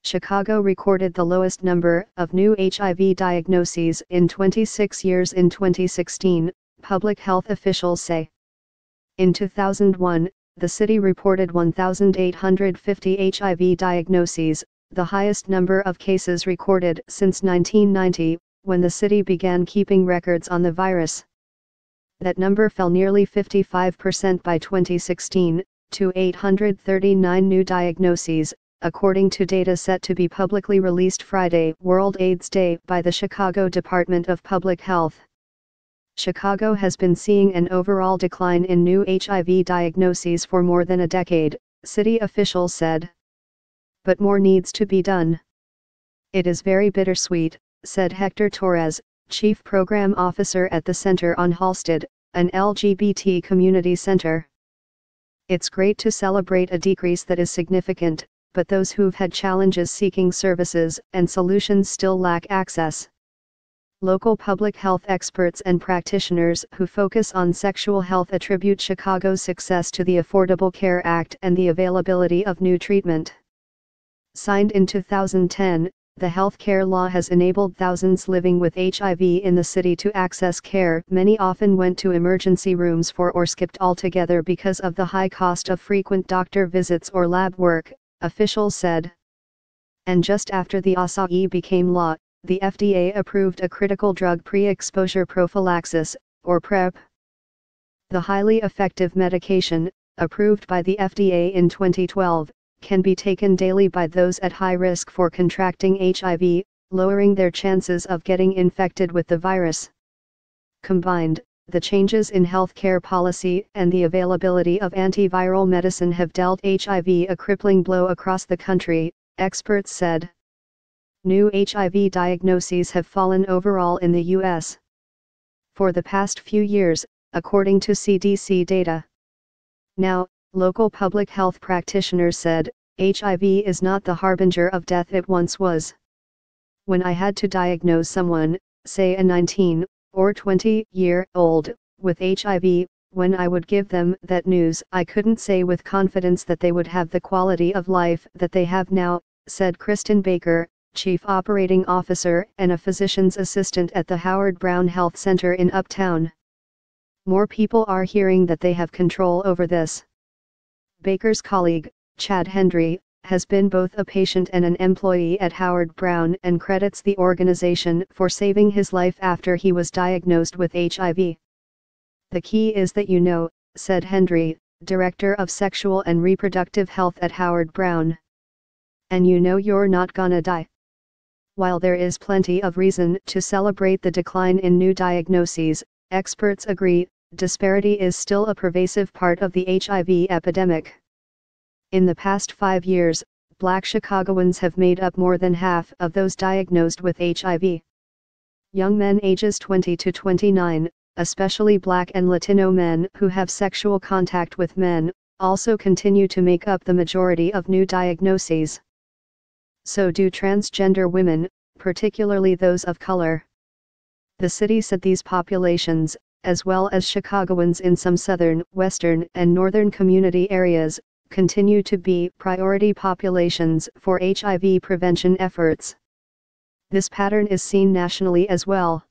Chicago recorded the lowest number of new HIV diagnoses in 26 years in 2016, public health officials say. In 2001, the city reported 1,850 HIV diagnoses, the highest number of cases recorded since 1990, when the city began keeping records on the virus. That number fell nearly 55% by 2016, to 839 new diagnoses, according to data set to be publicly released Friday, World AIDS Day, by the Chicago Department of Public Health. Chicago has been seeing an overall decline in new HIV diagnoses for more than a decade, city officials said. But more needs to be done. It is very bittersweet, said Hector Torres, Chief Program Officer at the Center on Halsted, an LGBT community center. It's great to celebrate a decrease that is significant, but those who've had challenges seeking services and solutions still lack access. Local public health experts and practitioners who focus on sexual health attribute Chicago's success to the Affordable Care Act and the availability of new treatment. Signed in 2010, the health care law has enabled thousands living with HIV in the city to access care. Many often went to emergency rooms for or skipped altogether because of the high cost of frequent doctor visits or lab work, officials said. And just after the acai became law, the FDA approved a critical drug pre-exposure prophylaxis, or PrEP. The highly effective medication, approved by the FDA in 2012, can be taken daily by those at high risk for contracting HIV, lowering their chances of getting infected with the virus. Combined, the changes in healthcare policy and the availability of antiviral medicine have dealt HIV a crippling blow across the country, experts said. New HIV diagnoses have fallen overall in the U.S. for the past few years, according to CDC data. Now, local public health practitioners said, HIV is not the harbinger of death it once was. When I had to diagnose someone, say a 19 or 20-year-old, with HIV, when I would give them that news, I couldn't say with confidence that they would have the quality of life that they have now, said Kristen Baker, Chief Operating Officer and a physician's assistant at the Howard Brown Health Center in Uptown. More people are hearing that they have control over this. Baker's colleague, Chad Hendry, has been both a patient and an employee at Howard Brown and credits the organization for saving his life after he was diagnosed with HIV. The key is that you know, said Hendry, Director of Sexual and Reproductive Health at Howard Brown. And you know you're not gonna die. While there is plenty of reason to celebrate the decline in new diagnoses, experts agree, disparity is still a pervasive part of the HIV epidemic. In the past 5 years, Black Chicagoans have made up more than half of those diagnosed with HIV. Young men ages 20 to 29, especially Black and Latino men who have sexual contact with men, also continue to make up the majority of new diagnoses. So do transgender women, particularly those of color. The city said these populations, as well as Chicagoans in some southern, western, and northern community areas, continue to be priority populations for HIV prevention efforts. This pattern is seen nationally as well.